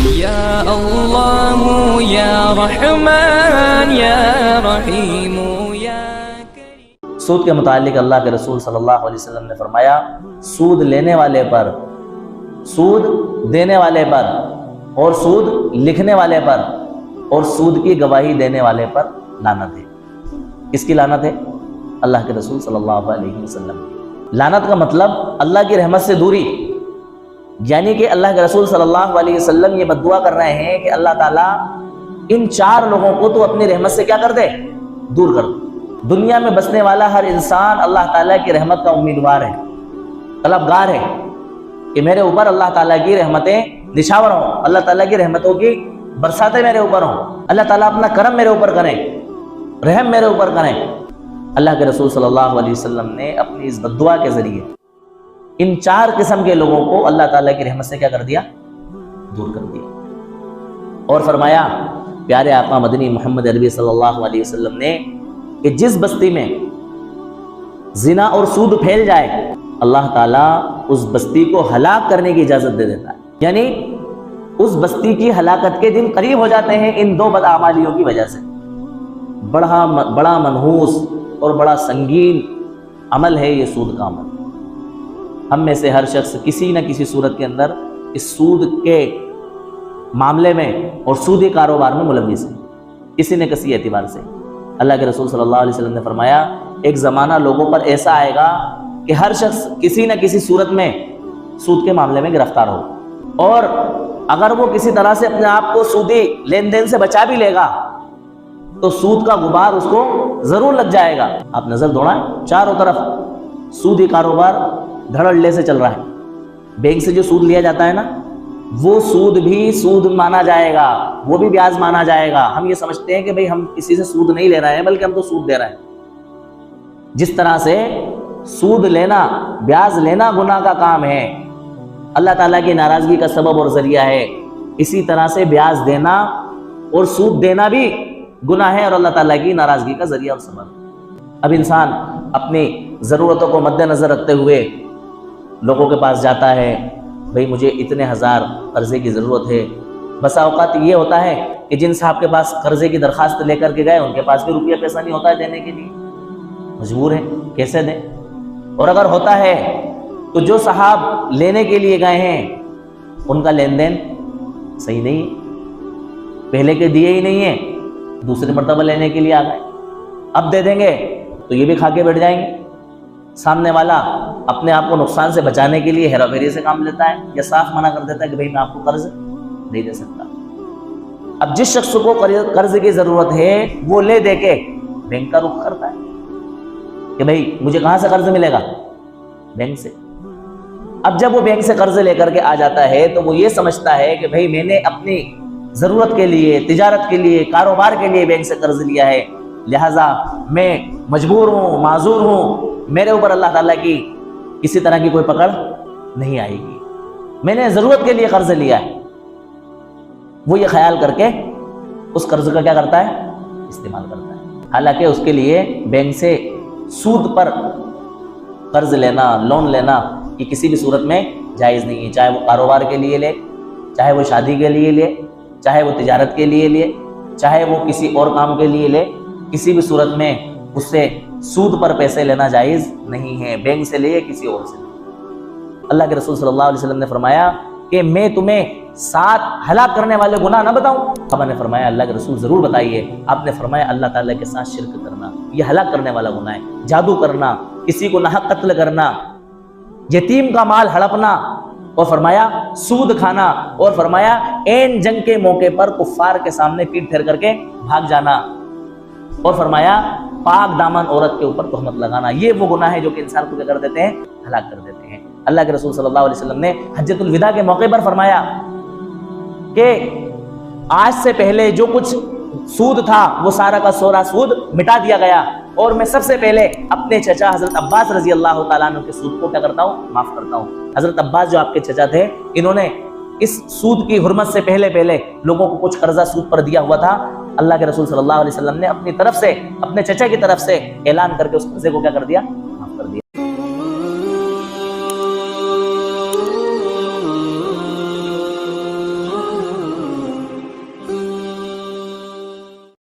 یا اللہ یا رحمان یا رحیم یا کریم۔ سود کے متعلق اللہ کے رسول صلی اللہ علیہ وسلم نے فرمایا، سود لینے والے پر، سود دینے والے پر، اور سود لکھنے والے پر، اور سود کی گواہی دینے والے پر لعنت ہے۔ کس کی لعنت ہے؟ اللہ کے رسول صلی اللہ علیہ وسلم کی۔ لعنت کا مطلب اللہ کی رحمت سے دوری، یعنی کہ اللہ کے رسول صلی اللہ علیہ وسلم یہ بد دعا کر رہے ہیں کہ اللہ تعالیٰ ان 4 لوگوں کو تو اپنی رحمت سے کیا کر دے؟ دور کر دے۔ دنیا میں بسنے والا ہر انسان اللہ تعالیٰ کی رحمت کا امیدوار ہے، طلبگار ہے کہ میرے اوپر اللہ تعالیٰ کی رحمتیں نشاور ہوں، اللہ تعالیٰ کی رحمتوں کی برساتیں میرے اوپر ہوں، اللہ تعالیٰ اپنا کرم میرے اوپر کریں، رحم میرے اوپر کریں۔ اللہ کے رسول صلی اللہ علیہ وسلم نے اپنی اس بد دعا کے ذریعے ان 4 قسم کے لوگوں کو اللہ تعالیٰ کی رحمت سے کیا کر دیا؟ دور کر دیا۔ اور فرمایا پیارے آقا مدنی محمد عربی صلی اللہ علیہ وسلم نے کہ جس بستی میں زنا اور سود پھیل جائے، اللہ تعالیٰ اس بستی کو ہلاک کرنے کی اجازت دے دیتا ہے، یعنی اس بستی کی ہلاکت کے دن قریب ہو جاتے ہیں ان 2 بدعمالیوں کی وجہ سے۔ بڑا منحوس اور بڑا سنگین عمل ہے یہ سود کا عمل۔ ہم میں سے ہر شخص کسی نہ کسی صورت کے اندر اس سود کے معاملے میں اور سودی کاروبار میں ملوث ہے، کسی نہ کسی اعتبار سے۔ اللہ کے رسول صلی اللہ علیہ وسلم نے فرمایا ایک زمانہ لوگوں پر ایسا آئے گا کہ ہر شخص کسی نہ کسی صورت میں سود کے معاملے میں گرفتار ہو، اور اگر وہ کسی طرح سے اپنے آپ کو سودی لین دین سے بچا بھی لے گا تو سود کا غبار اس کو ضرور لگ جائے گا۔ آپ نظر دوڑائیں، چاروں طرف سودی کاروبار دھڑلے سے چل رہا ہے۔ بینک سے جو سود لیا جاتا ہے نا، وہ سود بھی سود مانا جائے گا، وہ بھی بیاج مانا جائے گا۔ ہم یہ سمجھتے ہیں کہ بھئی ہم کسی سے سود نہیں لے رہے ہیں بلکہ ہم تو سود دے رہے ہیں۔ جس طرح سے سود لینا، بیاج لینا گناہ کا کام ہے، اللہ تعالیٰ کی ناراضگی کا سبب اور ذریعہ ہے، اسی طرح سے بیاج دینا اور سود دینا بھی گناہ ہے اور اللہ تعالیٰ کی ناراضگی کا ذریعہ اور سبب۔ اب انسان اپنی ضرورتوں کو مد نظر رکھتے ہوئے لوگوں کے پاس جاتا ہے، بھئی مجھے اتنے ہزار قرضے کی ضرورت ہے۔ بسا اوقات یہ ہوتا ہے کہ جن صاحب کے پاس قرضے کی درخواست لے کر کے گئے ان کے پاس بھی روپیہ پیسہ نہیں ہوتا ہے دینے کے لیے، مجبور ہیں، کیسے دیں؟ اور اگر ہوتا ہے تو جو صاحب لینے کے لیے گئے ہیں ان کا لین دین صحیح نہیں ہے، پہلے کے دیے ہی نہیں ہیں، دوسری مرتبہ لینے کے لیے آ گئے، اب دے دیں گے تو یہ بھی کھا کے بیٹھ جائیں گے۔ سامنے والا اپنے آپ کو نقصان سے بچانے کے لیے ہیرا پھیری سے کام لیتا ہے یا صاف منع کر دیتا ہے کہ بھئی میں آپ کو قرض نہیں دے سکتا۔ اب جس شخص کو قرض کی ضرورت ہے وہ لے دے کے بینک کا رخ کرتا ہے کہ بھئی مجھے کہاں سے قرض ملے گا؟ بینک سے۔ اب جب وہ بینک سے قرض لے کر کے آ جاتا ہے تو وہ یہ سمجھتا ہے کہ بھئی میں نے اپنی ضرورت کے لیے، تجارت کے لیے، کاروبار کے لیے بینک سے قرض لیا ہے، لہٰذا میں مجبور ہوں، معذور ہوں، میرے اوپر اللہ تعالیٰ کی کسی طرح کی کوئی پکڑ نہیں آئے گی، میں نے ضرورت کے لیے قرض لیا ہے۔ وہ یہ خیال کر کے اس قرض کا کیا کرتا ہے؟ استعمال کرتا ہے، حالانکہ اس کے لیے بینک سے سود پر قرض لینا، لون لینا یہ کسی بھی صورت میں جائز نہیں ہے، چاہے وہ کاروبار کے لیے لے، چاہے وہ شادی کے لیے لے، چاہے وہ تجارت کے لیے لے، چاہے وہ کسی اور کام کے لیے لے، کسی بھی صورت میں اس سے سود پر پیسے لینا جائز نہیں ہے، بینک سے لے یا کسی اور سے۔ اللہ کے رسول صلی اللہ علیہ وسلم نے فرمایا کہ میں تمہیں 7 ہلاک کرنے والے گناہ نہ بتاؤں؟ صحابہ نے فرمایا اللہ کے رسول ضرور بتائیے۔ آپ نے فرمایا اللہ تعالیٰ کے ساتھ شرک کرنا، یہ ہلاک کرنے والا گناہ ہے، جادو کرنا، کسی کو ناحق قتل کرنا، یتیم کا مال ہڑپنا، اور فرمایا سود کھانا، اور فرمایا این جنگ کے موقع پر کفار کے سامنے پیٹ پھیر کر کے بھاگ جانا، اور فرمایا پاک دامن عورت کے اوپر تہمت لگانا۔ یہ وہ گناہ ہے جو کہ انسان کو کیا کر دیتے ہیں؟ ہلاک کر دیتے ہیں۔ اللہ کے رسول صلی اللہ علیہ وسلم نے حجۃ الوداع کے موقع پر فرمایا کہ آج سے پہلے جو کچھ سود تھا وہ سارا کا سورا سود مٹا دیا گیا، اور میں سب سے پہلے اپنے چچا حضرت عباس رضی اللہ تعالیٰ عنہ کے سود کو کیا کرتا ہوں؟ معاف کرتا ہوں۔ حضرت عباس جو آپ کے چچا تھے، انہوں نے اس سود کی حرمت سے پہلے لوگوں کو کچھ قرضہ سود پر دیا ہوا تھا، اللہ کے رسول صلی اللہ علیہ وسلم نے اپنی طرف سے، اپنے چچا کی طرف سے اعلان کر کے اس قرضے کو کیا کر دیا؟